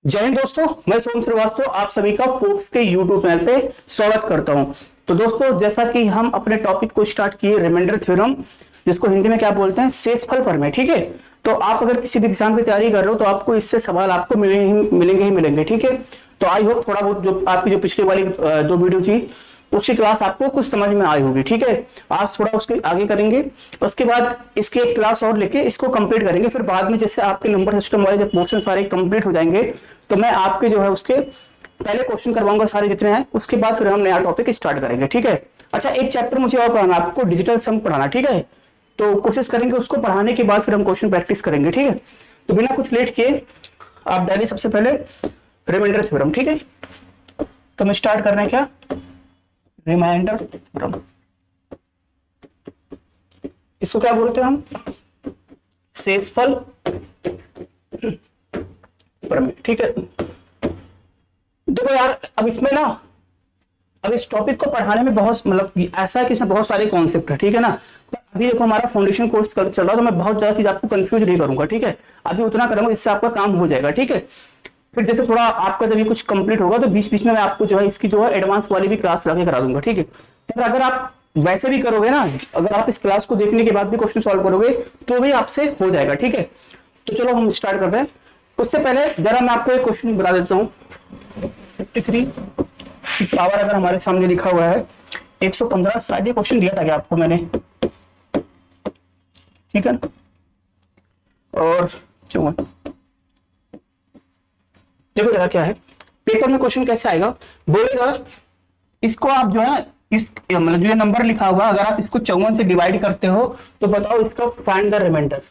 जय हिंद दोस्तों, मैं सोम श्रीवास्तव आप सभी का फोक्स के यूट्यूब चैनल पे स्वागत करता हूं। तो दोस्तों, जैसा कि हम अपने टॉपिक को स्टार्ट किए रिमाइंडर थ्योरम, जिसको हिंदी में क्या बोलते हैं, शेषफल प्रमेय। ठीक है, तो आप अगर किसी भी एग्जाम की तैयारी कर रहे हो तो आपको इससे सवाल आपको मिलेंगे। ठीक है, तो आई होप थोड़ा बहुत जो आपकी जो पिछली वाली दो वीडियो थी उसकी क्लास आपको कुछ समझ में आई होगी। ठीक है, आज थोड़ा उसके आगे करेंगे, उसके बाद इसकी एक क्लास और लेके इसको कंप्लीट करेंगे। फिर बाद में जैसे आपके नंबर सिस्टम वाले जब पोर्शन सारे कंप्लीट हो जाएंगे तो मैं आपके जो है उसके पहले क्वेश्चन करवाऊंगा सारे जितने हैं, उसके बाद फिर हम नया टॉपिक स्टार्ट करेंगे। ठीक है, अच्छा एक चैप्टर मुझे और पढ़ाना, आपको डिजिटल सम पढ़ाना। ठीक है, तो कोशिश करेंगे उसको पढ़ाने के बाद फिर हम क्वेश्चन प्रैक्टिस करेंगे। ठीक है, तो बिना कुछ लेट किए आप डालिए सबसे पहले रिमाइंडर थ्योरम। ठीक है, तो हम स्टार्ट कर रहे हैं क्या, रिमाइंडर थ्योरम। इसको क्या बोलते हैं हम, शेषफल प्रमेय। ठीक है, देखो यार, अब इसमें ना, अब इस टॉपिक को पढ़ाने में बहुत मतलब ऐसा है कि इसमें बहुत सारे कॉन्सेप्ट है। ठीक है ना, अभी देखो हमारा फाउंडेशन कोर्स चल रहा है तो मैं बहुत ज्यादा चीज आपको कंफ्यूज नहीं करूंगा। ठीक है, अभी उतना करूंगा इससे आपका काम हो जाएगा। ठीक है, फिर जैसे थोड़ा आपका जब ये कुछ कंप्लीट होगा तो बीच बीच में मैं आपको जो है इसकी जो है एडवांस वाली भी क्लास लगा के करा दूंगा। ठीक है, फिर अगर आप वैसे भी करोगे ना, अगर आप इस क्लास को देखने के बाद भी क्वेश्चन सॉल्व करोगे तो भी आपसे हो जाएगा। ठीक है, तो चलो हम स्टार्ट कर रहे हैं। उससे पहले जरा मैं आपको एक क्वेश्चन बता देता हूँ। 53 की पावर अगर हमारे सामने लिखा हुआ है 115, शायद ये क्वेश्चन दिया था क्या आपको मैंने, ठीक है ना, और 54। देखो जरा क्या है पेपर में क्वेश्चन कैसे आएगा, बोलेगा इसको आप जो है इस मतलब जो ये नंबर लिखा हुआ अगर आप इसको 54 से डिवाइड करते हो तो बताओ इसका find the remainder.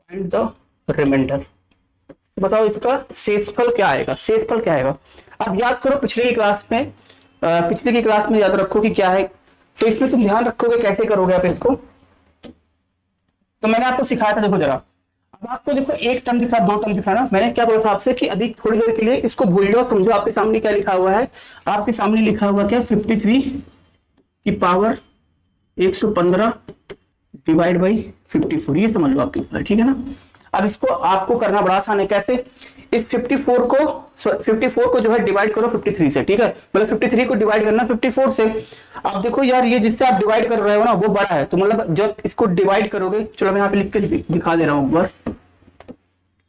Find the remainder, बताओ इसका शेषफल क्या आएगा। शेषफल क्या आएगा, अब याद करो पिछले की क्लास में याद रखो कि क्या है, तो इसमें तुम ध्यान रखोगे कैसे करोगे आप इसको। तो मैंने आपको सिखाया था, देखो जरा, अब आपको देखो एक टर्म दिख रहा, दो टर्म दिख रहा ना, मैंने क्या बोला था आपसे कि अभी थोड़ी देर के लिए इसको भूल जाओ, समझो आपके सामने क्या लिखा हुआ है। आपके सामने लिखा हुआ क्या, 53 की पावर 115 डिवाइड बाई 54, ये समझ लो आपके ऊपर। ठीक है ना, अब इसको आपको करना बड़ा आसान है। कैसे, इस 54 को जो है डिवाइड करो 53 से। ठीक है, मतलब 53 को डिवाइड करना 54 से। अब देखो यार, ये जिससे आप डिवाइड कर रहे हो ना वो बड़ा है, तो मतलब जब इसको डिवाइड करोगे, चलो मैं यहाँ पे लिख के दिखा दे रहा हूँ बस।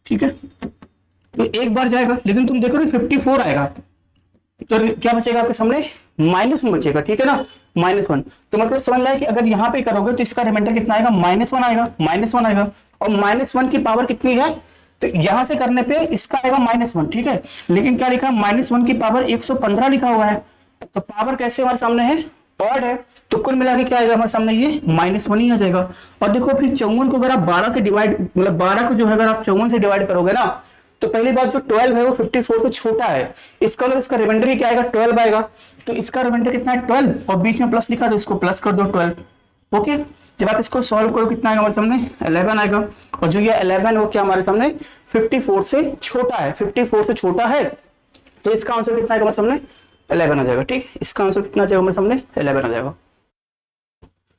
ठीक है, तो एक बार जाएगा, लेकिन तुम देखो 54 आएगा तो क्या बचेगा आपके सामने, -1 बचेगा। ठीक है ना, -1, तो मतलब समझ रहा है कि अगर यहाँ पे करोगे तो इसका रिमाइंडर कितना आएगा, -1 आएगा, -1 आएगा। और -1 की पावर कितनी है, तो यहां से करने पे इसका आएगा -1। ठीक है, लेकिन क्या लिखा, -1 की पावर 115 लिखा हुआ है, तो पावर कैसे हमारे सामने है, ऑड है, तो कुल मिला के क्या आएगा हमारे सामने, ये -1 ही आ जाएगा। और देखो फिर 54 को अगर आप 12 से डिवाइड, मतलब 12 को जो है अगर आप 54 से डिवाइड करोगे ना, तो पहली बात जो 12 है वो 54 से छोटा है, इसका मतलब इसका रिमाइंडर ही क्या आएगा, 12 आएगा। तो इसका रिमाइंडर कितना है, 12, और बीच में प्लस लिखा तो इसको प्लस कर दो 12। ओके, जब आप इसको सॉल्व करो कितना आएगा हमारे सामने, 11 आएगा। और जो ये 11 वो क्या हमारे सामने 54 से छोटा है, 54 से छोटा है, तो इसका आंसर कितना आएगा हमारे सामने, 11 आ जाएगा। ठीक, इसका आंसर कितना आ जाएगा हमारे सामने, 11 आ जाएगा।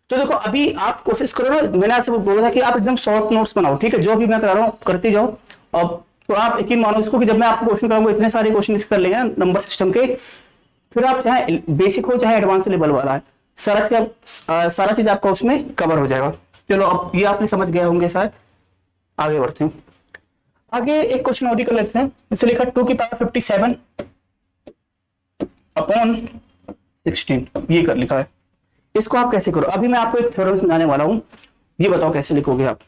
तो देखो अभी आप कोशिश करो ना, मैंने आपसे बोला था कि आप एकदम शॉर्ट नोट्स बनाओ। ठीक है, जो भी मैं करा रहा हूँ करते जाओ। अब तो आप यकीन मानो इसको कि जब मैं आपको क्वेश्चन कराऊंगा इतने सारे क्वेश्चन कर लेंगे ना नंबर सिस्टम के, फिर आप चाहे बेसिक हो चाहे एडवांस लेवल वाला है, सारा चीज आपका उसमें कवर हो जाएगा। चलो अब ये आपने समझ गए होंगे शायद, आगे बढ़ते हैं। आगे एक क्वेश्चन और कर लेते हैं, इसे लिखा 2 की पावर 57 अपॉन 16, ये कर लिखा है। इसको आप कैसे करो, अभी मैं आपको एक थ्योरम समझाने वाला हूं, ये बताओ कैसे लिखोगे आप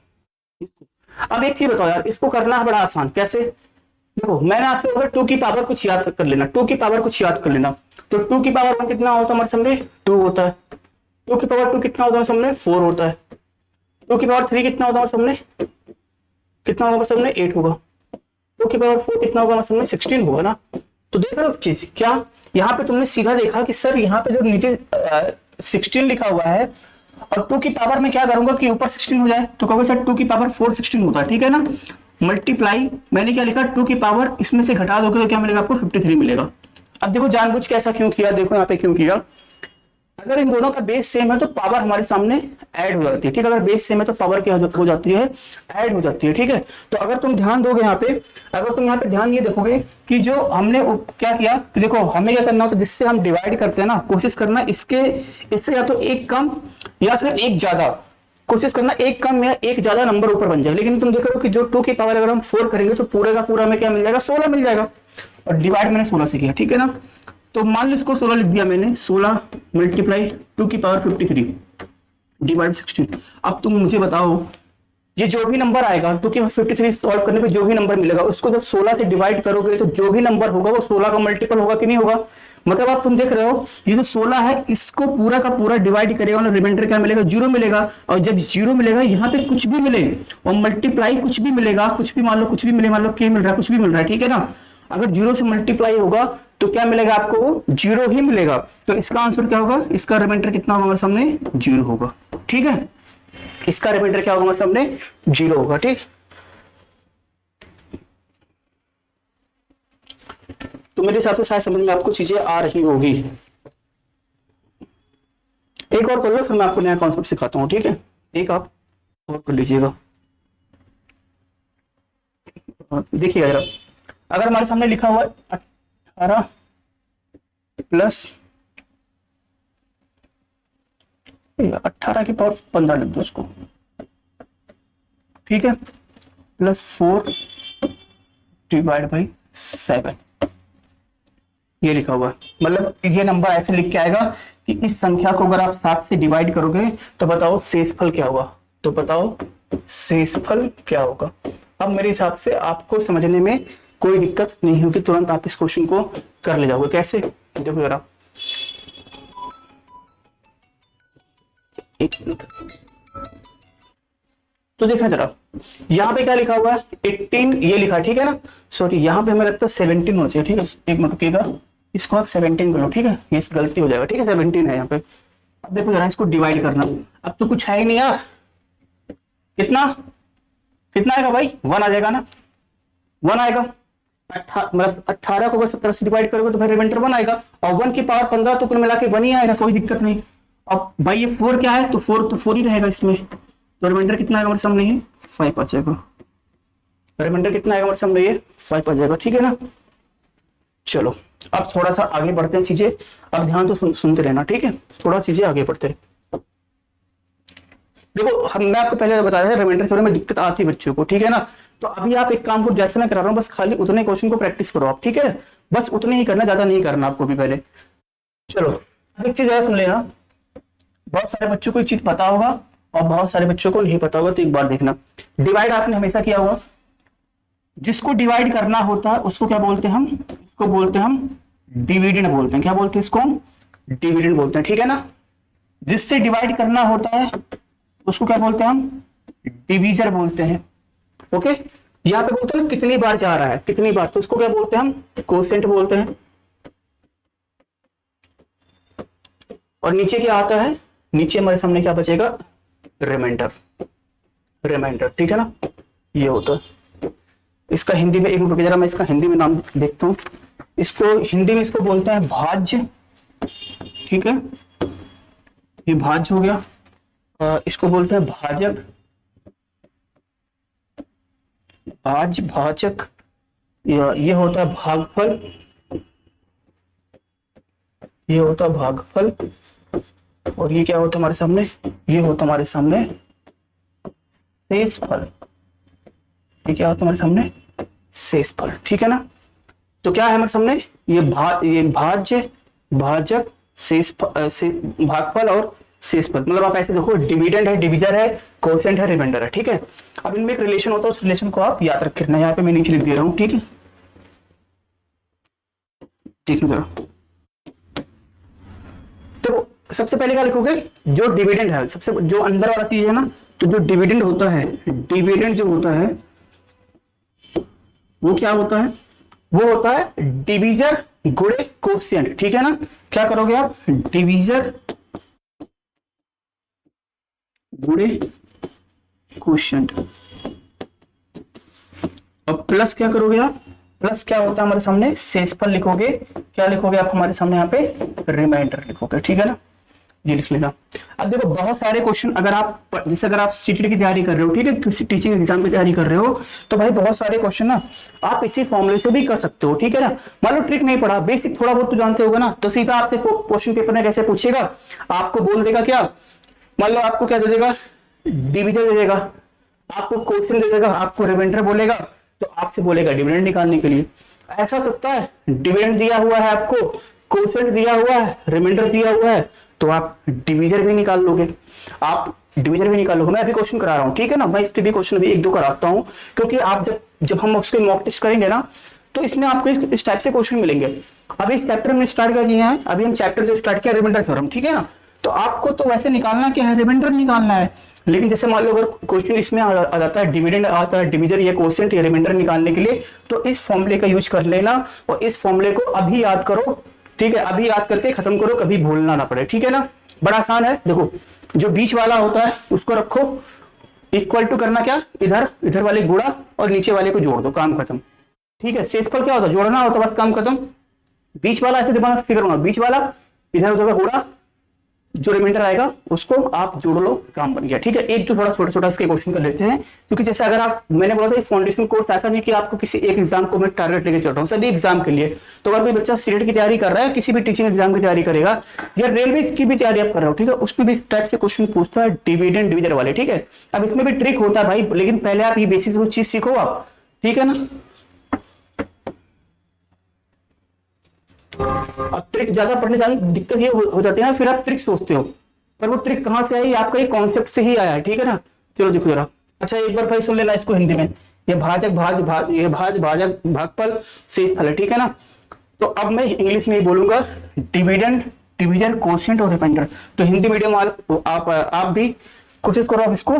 इसको। अब एक चीज बताओ यार, इसको करना है बड़ा आसान। कैसे, देखो मैंने आपसे बोला 2 की पावर कुछ याद कर लेना, 2 की पावर कुछ याद कर लेना। तो 2 की पावर 1 कितना होता है हमारे सामने, 2 होता है। 2 की पावर 2 कितना होता है हमारे सामने, 4 होता है। 2 की पावर 3 कितना होता है हमारे सामने, कितना होगा हमारे सामने, 8 होगा। 2 की पावर 4 कितना होगा हमारे सामने, 16 होगा ना। तो देख रहे हो चीज क्या, यहाँ पे तुमने सीधा देखा कि सर यहाँ पे जो नीचे 16 लिखा हुआ है और 2 की पावर में क्या करूंगा कि ऊपर 16 हो जाए, तो कहोगे सर 2 की पावर 4 16 होता है। ठीक है ना, मल्टीप्लाई, मैंने क्या लिखा, 2 की पावर इसमें से घटा दोगे तो क्या मिलेगा आपको, 53 मिलेगा। अब देखो जानबूझ के ऐसा क्यों किया, देखो यहाँ पे क्यों किया, अगर इन दोनों का बेस सेम है तो पावर हमारे सामने ऐड हो जाती है, ठीक है। अगर बेस सेम है तो पावर क्या हो जाती है, ऐड हो जाती है, ठीक है। तो अगर तुम ध्यान दोगे यहाँ पे, अगर तुम यहाँ पे ध्यान ये देखोगे कि जो हमने क्या किया कि देखो हमें क्या करना होता है, जिससे हम डिवाइड करते हैं ना, कोशिश करना इससे या तो एक कम या फिर एक ज्यादा, कोशिश करना एक कम या एक ज्यादा नंबर ऊपर बन जाए। लेकिन तुम देख रहे हो कि जो 2 की पावर अगर हम 4 करेंगे तो पूरे का पूरा हमें क्या मिल जाएगा, 16 मिल जाएगा। और डिवाइड मैंने 16 से किया, ठीक है ना। तो मान लो इसको 16 लिख दिया मैंने, 16 मल्टीप्लाई 2 की पावर 53 डिवाइड 16। अब तुम मुझे बताओ ये जो भी नंबर आएगा 2 की 53 सॉल्व करने पे जो भी नंबर मिलेगा उसको जब 16 से डिवाइड करोगे तो जो भी नंबर होगा वो 16 का मल्टीपल होगा कि नहीं होगा। मतलब आप तुम देख रहे हो ये जो 16 है इसको पूरा का पूरा डिवाइड करेगा और रिमाइंडर क्या मिलेगा, 0 मिलेगा। और जब 0 मिलेगा यहाँ पे कुछ भी मिले और मल्टीप्लाई कुछ भी मिलेगा, कुछ भी मान लो कुछ भी मिले, मान लो k मिल रहा है, कुछ भी मिल रहा है, ठीक है ना। अगर 0 से मल्टीप्लाई होगा तो क्या मिलेगा आपको, 0 ही मिलेगा। तो इसका आंसर क्या होगा, इसका रिमाइंडर कितना होगा हमारे सामने, 0 होगा, ठीक है। इसका रिमाइंडर क्या होगा हमारे सामने, 0 होगा, ठीक। तो मेरे हिसाब से शायद समझ में आपको चीजें आ रही होगी। एक और कर लो फिर मैं आपको नया कॉन्सेप्ट सिखाता हूँ, ठीक है। एक आप और कर लीजिएगा। देखिएगा जरा, अगर हमारे सामने लिखा हुआ है 18 प्लस 18 की पावर 15 लिख दो उसको, ठीक है, प्लस 4 डिवाइड बाई 7 ये लिखा हुआ है। मतलब ये नंबर ऐसे लिख के आएगा कि इस संख्या को अगर आप 7 से डिवाइड करोगे तो बताओ शेषफल क्या होगा, तो बताओ शेषफल क्या होगा। अब मेरे हिसाब से आपको समझने में कोई दिक्कत नहीं होगी, तुरंत आप इस क्वेश्चन को कर ले जाओगे। कैसे, देखो जरा, एक मिनट, तो देखा जरा यहाँ पे क्या लिखा हुआ है, 18 ये लिखा, ठीक है ना। सॉरी यहाँ पे हमें लगता है 17 होना चाहिए, ठीक है। एक मिनट रुकिएगा, इसको आप 17 कर लो, ठीक है, ये गलती हो जाएगा, ठीक है, 17 है यहाँ पे। अब देखो जरा इसको डिवाइड करना, अब तो कुछ है ही नहीं यार, कितना कितना आएगा भाई, 1 आ जाएगा ना, 1 आएगा। मतलब 18 को अगर 17 से डिवाइड करोगे तो भाई रिमाइंडर 1 आएगा, और 1 की पावर 15 तो कुल मिला के 1 ही आएगा, कोई दिक्कत नहीं। अब भाई ये 4 क्या है, तो 4 ही रहेगा इसमें, तो रिमाइंडर कितना आएगा हमारे सामने, ये 5 आ जाएगा। रिमाइंडर कितना आएगा हमारे सामने, ये 5 आ जाएगा, ठीक है ना। चलो अब थोड़ा सा आगे बढ़ते हैं चीजें, अब ध्यान तो सुनते रहना, ठीक है, थोड़ा चीजें आगे बढ़ते रहे। देखो मैं आपको पहले बताया था रिमाइंडर थ्योरम में दिक्कत आती है बच्चों को, ठीक है ना। तो अभी आप एक काम को जैसे मैं करा रहा हूँ, बस खाली उतने क्वेश्चन को प्रैक्टिस करो आप, ठीक है, बस उतने ही करना, ज्यादा नहीं करना आपको भी पहले। चलो एक चीज है, सुन लेना, बहुत सारे बच्चों को एक चीज पता होगा और बहुत सारे बच्चों को नहीं पता होगा, तो एक बार देखना। डिवाइड आपने हमेशा किया होगा, जिसको डिवाइड करना होता है उसको क्या बोलते हैं हम, उसको बोलते हैं हम डिविडेंड बोलते हैं। क्या बोलते हैं इसको हम, डिविडेंड बोलते हैं, ठीक है ना। जिससे डिवाइड करना होता है उसको क्या बोलते हैं हम, डिवीजर बोलते हैं। ओके, यहाँ पे बोलते हैं कितनी बार जा रहा है, कितनी बार, तो उसको क्या बोलते हैं हम, कोसेंट बोलते हैं। और नीचे क्या आता है, नीचे हमारे सामने क्या बचेगा, रिमाइंडर, रिमाइंडर, ठीक है ना, ये होता है। इसका हिंदी में, एक मिनट जरा मैं इसका हिंदी में नाम देखता हूं, इसको हिंदी में इसको बोलते हैं भाज्य, ठीक है, ये भाज्य हो गया। इसको बोलते हैं भाजक, भाजक, ये होता है भागफल, ये होता है भागफल। और ये क्या होता है हमारे सामने, ये होता है हमारे सामने शेषफल, ये क्या होता है हमारे सामने, शेषफल, ठीक है ना। तो क्या है हमारे सामने, ये भाज्य, भाजक, भागफल और शेषफल। मतलब आप ऐसे देखो, डिविडेंड है, डिविजर है, कोसेंट है, रिमाइंडर है, ठीक है। अब इनमें एक रिलेशन होता है, उस रिलेशन को आप याद रख रखना, यहाँ पे मैं नीचे लिख दे रहा हूं, ठीक है। देख लो जरा, देखो सबसे पहले क्या लिखोगे, जो डिविडेंड है, सबसे जो अंदर वाला चीज है ना, तो जो डिविडेंड होता है, डिविडेंड जो होता है वो क्या होता है, वो होता है डिविजर गुणे कोशिएंट, ठीक है ना। क्या करोगे आप, डिविजर गुणे कोशिएंट, और प्लस क्या करोगे आप, प्लस क्या होता है हमारे सामने, शेषफल लिखोगे। क्या लिखोगे आप हमारे सामने यहाँ पे, रिमाइंडर लिखोगे, ठीक है ना। ये लिख लेना। अब देखो बहुत सारे क्वेश्चन अगर आप जैसे अगर आप सीटीटी की तैयारी कर रहे हो, ठीक है, किसी टीचिंग एग्जाम की तैयारी कर रहे हो, तो भाई बहुत सारे क्वेश्चन ना आप इसी फॉर्मूले से भी कर सकते हो, ठीक है ना। मान लो ट्रिक नहीं पढ़ा, बेसिक थोड़ा बहुत तो जानते होगा ना, तो सीधा आपसे क्वेश्चन पेपर में कैसे पूछेगा, आपको बोल देगा क्या, मान लो आपको क्या दे देगा, डिविजन दे देगा, आपको क्वेश्चन दे देगा, आपको रिमाइंडर बोलेगा, तो आपसे बोलेगा डिविडेंड निकालने के लिए। ऐसा हो सकता है डिविडेंड दिया हुआ है आपको, क्वोशिएंट दिया हुआ है, रिमाइंडर दिया हुआ है, तो आप डिवीजर भी निकाल लोगे, आप डिवीजर भी निकाल लोगे। मैं अभी क्वेश्चन करा रहा हूँ, ठीक है ना, मैं इस पे भी क्वेश्चन भी एक दो कराता हूँ, क्योंकि आप जब जब हम उसके मॉक टेस्ट करेंगे ना, तो इसमें आपको इस टाइप से क्वेश्चन मिलेंगे। अभी इस चैप्टर में स्टार्ट क्या किया है, अभी हम चैप्टर जो स्टार्ट किया रिमाइंडर थ्योरम, ठीक है ना, तो आपको तो वैसे निकालना क्या है, रिमाइंडर निकालना है। लेकिन जैसे मान लो अगर क्वेश्चन इसमें आ जाता है डिविडेंड आता है, डिवीजर या क्वोशिएंट या रिमाइंडर निकालने के लिए, तो इस फॉर्मूले का यूज कर लेना और इस फॉर्मूले को अभी याद करो, ठीक है, अभी याद करके खत्म करो, कभी भूलना ना पड़े, ठीक है ना। बड़ा आसान है। देखो जो बीच वाला होता है उसको रखो, इक्वल टू करना क्या, इधर इधर वाले गुणा और नीचे वाले को जोड़ दो, काम खत्म, ठीक है। शेषफल क्या होता है, जोड़ना होता है, बस काम खत्म। बीच वाला ऐसे दिमाग में फिक्र होना, बीच वाला इधर उधर का गुणा, जो रिमाइंडर आएगा उसको आप जोड़ लो, काम बन गया, ठीक है। एक तो थोड़ा छोटा छोटा इसके क्वेश्चन कर लेते हैं, क्योंकि जैसे अगर आप, मैंने बोला था फाउंडेशन कोर्स ऐसा नहीं कि आपको किसी एक एग्जाम को मैं टारगेट लेके चल रहा हूँ, सभी एग्जाम के लिए। तो अगर कोई बच्चा सीटेट की तैयारी कर रहा है, किसी भी टीचिंग एग्जाम की तैयारी करेगा, या रेलवे की भी तैयारी आप कर रहे हो, ठीक है, उसमें भी इस टाइप से क्वेश्चन पूछता है डिविडेंड डिविजन वाले, ठीक है। अब इसमें भी ट्रिक होता है भाई, लेकिन पहले आप ये बेसिस चीज सीखो आप, ठीक है ना। अब ट्रिक ज्यादा पढ़ने जाने दिक्कत ये हो जाती है ना, फिर आप ट्रिक सोचते हो, पर वो ट्रिक कहां से आई, आपका ये कॉन्सेप्ट से ही आया है, ठीक है ना। चलो देखो जरा, अच्छा एक बार भाई सुन लेना इसको हिंदी में, ये भाजक ये भाजक भागफल शेषफल है, ठीक है ना। तो अब मैं इंग्लिश में ही बोलूंगा, डिविडेंड डिवीजन क्वोशिएंट और रिमाइंडर। तो हिंदी मीडियम आप भी कोशिश करो आप इसको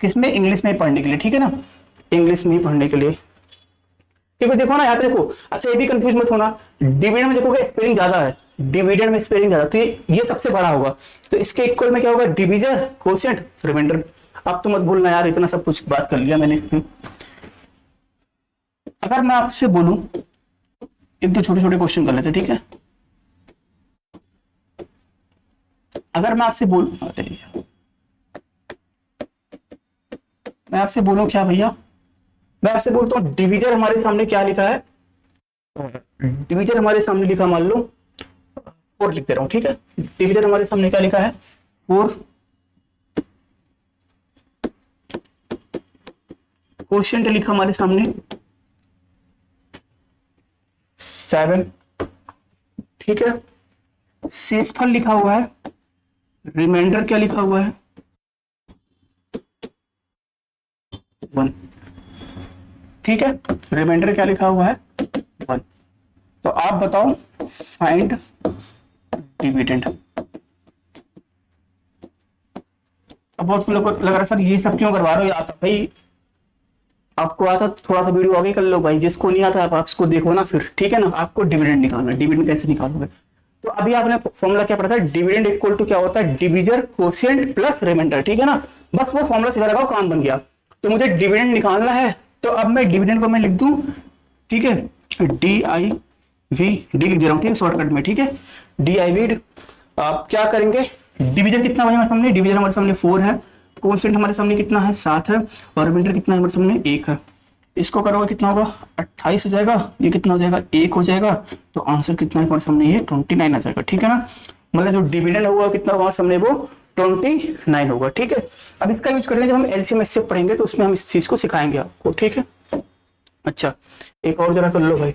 किसमें, इंग्लिश में ही पढ़ने के लिए, ठीक है ना, इंग्लिश में ही पढ़ने के लिए। देखो देखो ना, यहाँ पे देखो, अच्छा ये भी कंफ्यूज मत होना, डिविडेंड में देखोगे स्पेलिंग ज्यादा है, डिविडेंड में स्पेलिंग ज्यादा, तो ये सबसे बड़ा होगा, तो इसके इक्वल में क्या होगा, डिवीजर क्वोशिएंट रिमाइंडर। अब तो मत भूलना यार, इतना सब कुछ बात कर लिया मैंने इसमें। अगर मैं आपसे बोलूं, एक दो छोटे छोटे क्वेश्चन कर लेते, ठीक है। अगर मैं आपसे बोल, मैं आपसे बोलूं क्या भैया, मैं आपसे बोलता हूँ डिवीजर हमारे सामने क्या लिखा है, डिवीजर हमारे सामने लिखा, मान लो 4 लिख दे रहा हूं, ठीक है। डिवीजर हमारे सामने क्या लिखा है, 4, क्वोशिएंट लिखा हमारे सामने 7, ठीक है। शेषफल लिखा हुआ है, रिमाइंडर क्या लिखा हुआ है, 1, ठीक है। रिमाइंडर क्या लिखा हुआ है, 1। तो आप बताओ फाइंड डिविडेंड। अब बहुत को लग रहा है सर ये सब क्यों करवा रहे हो, आता भाई आपको आता तो थोड़ा सा वीडियो आगे कर लो भाई, जिसको नहीं आता आप इसको देखो ना फिर, ठीक है ना। आपको डिविडेंड निकालना, डिविडेंड कैसे निकालोगे, तो अभी आपने फॉर्मूला क्या पढ़ा था, डिविडेंड इक्वल टू क्या होता है, डिवीजर क्वोशिएंट प्लस रिमाइंडर, ठीक है ना। बस वो फॉर्मूला सीधा लगाओ, काम बन गया। तो मुझे डिविडेंड निकालना है, तो अब मैं डिविडेंड को मैं लिख दूं, ठीक है, डी आई वी, डी लिख दे रहा हूँ, ठीक है, शॉर्टकट में, ठीक है, डी आई वी। आप क्या करेंगे, डिवीजन कितना भाई हमारे सामने, डिवीजन हमारे सामने 4 है, क्वोशिएंट हमारे सामने कितना है, 7 है, और रिमाइंडर कितना है हमारे सामने, 1 है। इसको करोगे कितना होगा, 28 हो जाएगा, ये कितना हो जाएगा, 1 हो जाएगा, तो आंसर कितना है हमारे सामने, ये 29 आ जाएगा, ठीक है ना। मतलब जो डिविडेंड होगा कितना होगा हमारे सामने, वो 29 होगा, ठीक है। अब इसका यूज करेंगे जब हम एलसीएम एचसीएफ पढ़ेंगे, तो उसमें हम इस चीज को सिखाएंगे आपको, ठीक है। अच्छा एक और जरा कर लो भाई,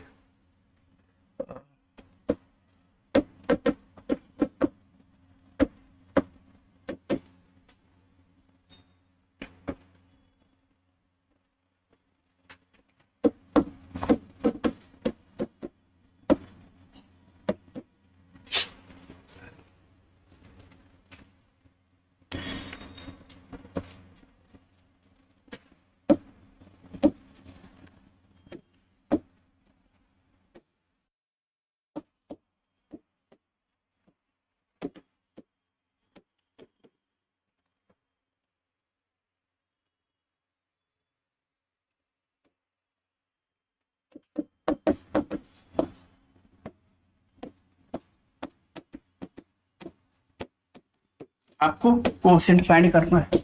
आपको कोसेंट फाइंड करना है।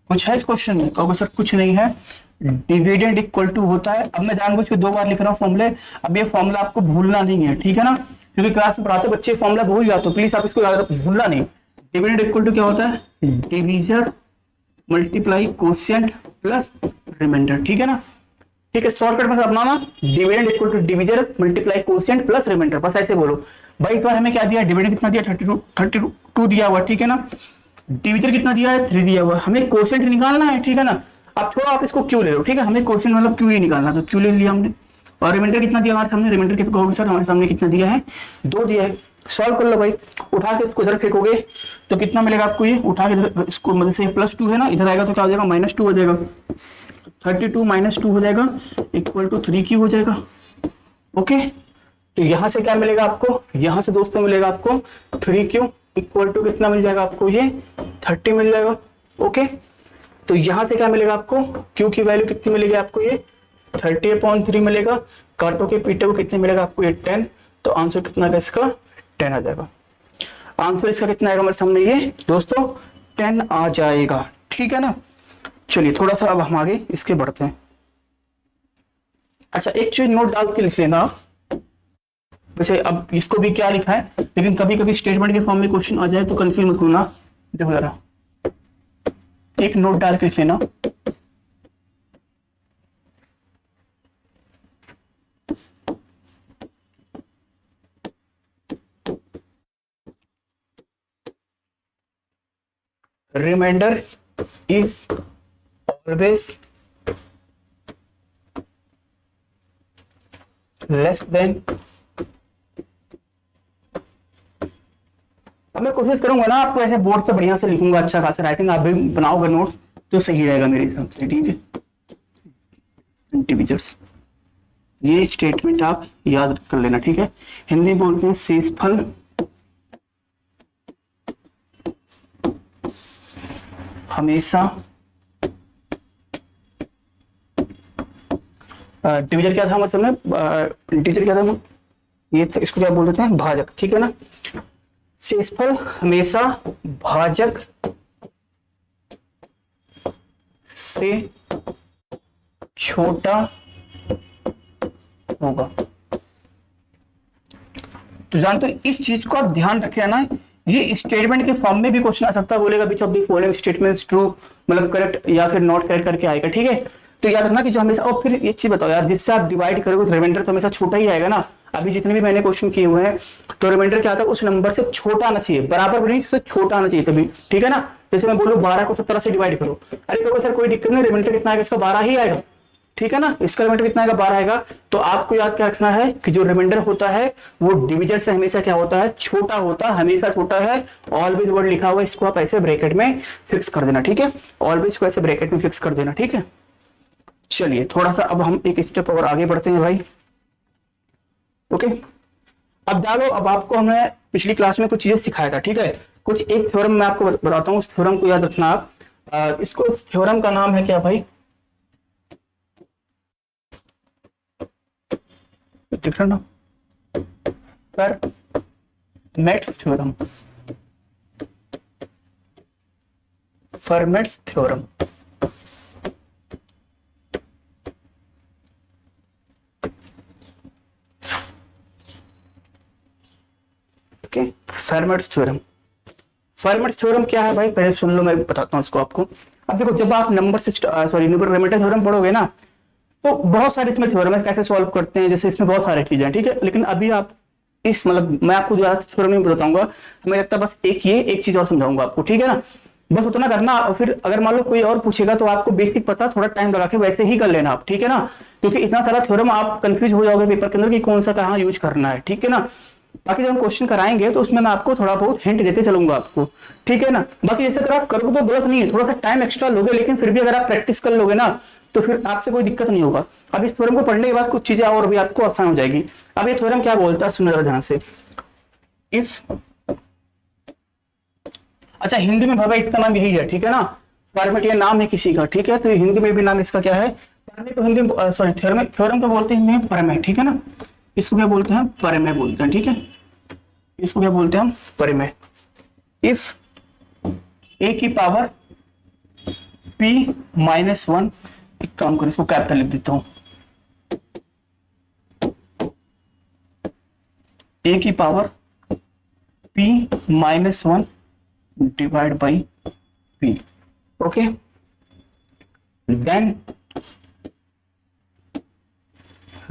कुछ है इस क्वेश्चन में? कहोगे सर कुछ नहीं है, डिविडेंड इक्वल टू होता है। अब मैं जानबूझ के 2 बार लिख रहा हूँ फॉर्मूले, अब ये फॉर्मूला आपको भूलना नहीं है, ठीक है ना, क्योंकि क्लास में पढ़ाते बच्चे फॉर्मूला भूल जाते हो, प्लीज आप इसको याद भूलना नहीं। डिविडेंड इक्वल टू क्या होता है? Divisor multiply quotient plus remainder, ठीक है ना। ठीक है, शॉर्टकट में अपनाना, dividend equal to divisor multiply quotient plus remainder, बस ऐसे बोलो भाई। इस बार हमें क्या दिया? डिविडेंड कितना दिया? 32 दिया हुआ, ठीक है ना। डिवीजर कितना दिया है? 3 दिया हुआ। हमें कोसेंट निकालना है, ठीक है ना। अब छोड़ो, आप इसको क्यों ले लो, ठीक है, हमें कोसेंट मतलब क्यों ही निकालना, तो क्यों ले लिया हमने। और रिमाइंडर कितना दिया हमारे सामने? रिमाइंडर कितना कहोगे सर? हमारे सामने कितना दिया है? 2 दिया है। सॉल्व कर लो भाई, उठा के इसको इधर फेंकोगे तो कितना मिलेगा आपको? ये उठा के इधर इसको मतलब से +2 है ना, इधर आएगा तो क्या हो जाएगा? -2 हो जाएगा। 32 - 2 हो जाएगा इक्वल टू 3 क्यू हो जाएगा। ओके, तो यहां से क्या मिलेगा आपको? यहां से दोस्तों मिलेगा आपको 3Q इक्वल टू कितना मिल जाएगा आपको? ये 30 मिल जाएगा। ओके, तो यहां से क्या मिलेगा आपको? Q की वैल्यू कितनी मिलेगी आपको? ये 30/3 मिलेगा। काटो के पीटे को कितने मिलेगा आपको? ये 10। तो आंसर कितना है इसका? 10 आ जाएगा। आंसर इसका कितना आएगा हमारे सामने? ये दोस्तों 10 आ जाएगा, ठीक है ना। चलिए थोड़ा सा अब हम आगे इसके बढ़ते हैं। अच्छा, एक चीज नोट डाल के लिख लेना आप। वैसे अब इसको भी क्या लिखा है, लेकिन कभी कभी स्टेटमेंट के फॉर्म में क्वेश्चन आ जाए तो कंफ्यूज मत होना। देखो जरा, एक नोट डाल के लिख लेना। Remainder is always less than. अब मैं कोशिश करूंगा ना आपको ऐसे बोर्ड पे बढ़िया से लिखूंगा, अच्छा खासा राइटिंग आप भी बनाओगे नोट्स तो सही रहेगा मेरे हिसाब से, ठीक है। इंडिविजुअल्स, ये स्टेटमेंट आप याद कर लेना, ठीक है। हिंदी बोलते हैं शेषफल हमेशा, डिवीजर क्या था हमारे सामने? डिवीजर क्या था? ये था, इसको क्या बोल देते हैं? भाजक, ठीक है ना। शेषफल हमेशा भाजक से छोटा होगा। तो जानते हो इस चीज को आप ध्यान रखे ना, ये स्टेटमेंट के फॉर्म में भी क्वेश्चन आ सकता है, बोलेगा which of the following statements true, मतलब करेक्ट या फिर नॉट करेक्ट करके आएगा, ठीक है। तो याद रखना कि जो हमेशा, और फिर एक चीज बताओ यार, जिससे आप डिवाइड करोगे तो रिमाइंडर तो हमेशा छोटा ही आएगा ना। अभी जितने भी मैंने क्वेश्चन किए हुए हैं तो रिमाइंडर क्या आता है? उस नंबर से छोटा आना चाहिए, बराबर नहीं, उससे छोटा आना चाहिए तभी, ठीक है ना। जैसे मैं बोलूं 12 को 17 से डिवाइड करो, अरे कहोगे सर कोई दिक्कत नहीं, रिमाइंडर कितना आएगा इसका? 12 ही आएगा, ठीक है ना। इसका रिमाइंडर कितना आएगा? 12 आएगा। तो आपको याद क्या रखना है कि जो रिमाइंडर होता है वो डिविजर से हमेशा क्या होता है? छोटा होता है, हमेशा छोटा है। ऑलवेज वर्ड लिखा हुआ है, इसको आप ऐसे ब्रैकेट में फिक्स कर देना, ठीक है। ऑलवेज को ऐसे ब्रैकेट में फिक्स कर देना, ठीक है। चलिए थोड़ा सा अब हम एक स्टेप और आगे बढ़ते हैं भाई। ओके, अब डालो, अब आपको हमने पिछली क्लास में कुछ चीजें सिखाया था, ठीक है। कुछ एक थ्योरम मैं आपको बताता हूँ, उस थ्योरम को याद रखना आप। इसको, इस थ्योरम का नाम है क्या भाई? दिख रहा ना? Formats theorem, formats theorem. Okay, formats theorem. Formats theorem क्या है भाई? पहले सुन लो, मैं बताता हूँ इसको आपको। अब देखो, जब आप नंबर रिमाइंडर थ्योरम पढ़ोगे ना तो बहुत सारे इसमें थ्योरम है, कैसे सॉल्व करते हैं, जैसे इसमें बहुत सारी चीजें हैं, ठीक है। लेकिन अभी आप इस मतलब मैं आपको ज्यादा थ्योरम नहीं बताऊंगा, हमें लगता है बस एक चीज और समझाऊंगा आपको, ठीक है ना। बस उतना करना, और फिर अगर मान लो कोई और पूछेगा तो आपको बेसिक पता, थोड़ा टाइम लगा के वैसे ही कर लेना आप, ठीक है ना। क्योंकि इतना सारा थ्योरम आप कंफ्यूज हो जाओगे पेपर के अंदर कि कौन सा कहाँ यूज करना है, ठीक है ना। बाकी जब हम क्वेश्चन कराएंगे तो उसमें मैं आपको थोड़ा बहुत हिंट देते चलूंगा आपको, ठीक है ना। बाकी जैसे अगर आप करोगे तो गलत नहीं है, थोड़ा सा टाइम एक्स्ट्रा लोगे, लेकिन फिर भी अगर आप प्रैक्टिस कर लोगे ना तो फिर आपसे कोई दिक्कत नहीं होगा। अब इस थ्योरम को पढ़ने के बाद कुछ चीजें और भी आपको आसान हो जाएगी। अब ये थ्योरम क्या बोलता है सुनो जरा ध्यान से। इस अच्छा, हिंदी में भाई इसका नाम यही है, ठीक है ना। फॉर्मेट ये नाम है किसी का, ठीक है। तो हिंदी में भी नाम इसका क्या है? प्रमेय को हिंदी सॉरी थ्योरम को बोलते हैं हिंदी में प्रमेय, ठीक है ना। इसको क्या बोलते हैं? प्रमेय बोलते हैं, ठीक है। इसको क्या बोलते हैं हम? प्रमेय। इफ ए की पावर p माइनस 1, एक काम करो इसको कैपिटल लिख देता हूं, ए की power p minus 1 divide by p, okay. Then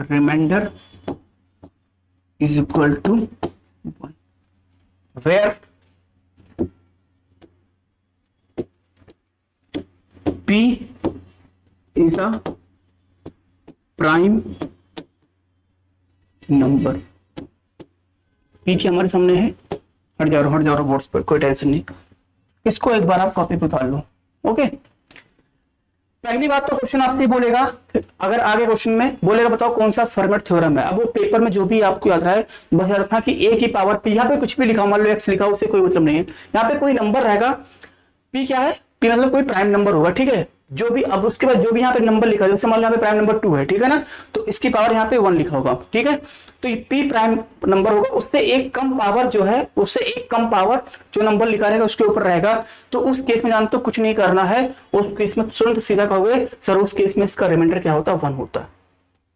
remainder is equal to 1, where p is a prime number. p की हमारे सामने है, हट जा रहा बोर्ड्स पर, कोई टेंशन नहीं, इसको एक बार आप कॉपी पे उतार लो, ओके। पहली बात तो क्वेश्चन आपसे बोलेगा, अगर आगे क्वेश्चन में बोलेगा बताओ कौन सा फॉर्मेट थ्योरम है, अब वो पेपर में जो भी आपको याद रहा है बस याद रखना कि ए की पावर p, यहाँ पे कुछ भी लिखा, मान लो x लिखा, उससे कोई मतलब नहीं है, यहाँ पे कोई नंबर रहेगा, p क्या है, p मतलब कोई प्राइम नंबर होगा, ठीक है। जो भी अब उसके बाद जो भी यहाँ पे नंबर लिखा है, जैसे मान लो यहाँ पे प्राइम नंबर 2 है, ठीक है ना, तो इसकी पावर यहाँ पे 1 लिखा होगा, ठीक है। तो ये p प्राइम नंबर होगा, उससे एक कम पावर जो है, उससे एक कम पावर जो नंबर लिखा रहेगा उसके ऊपर रहेगा, तो उस केस में जानते हो कुछ नहीं करना है, उस केस में तुरंत सीधा कहोगे सर उस केस में इसका रिमाइंडर क्या होता है, 1 होता है,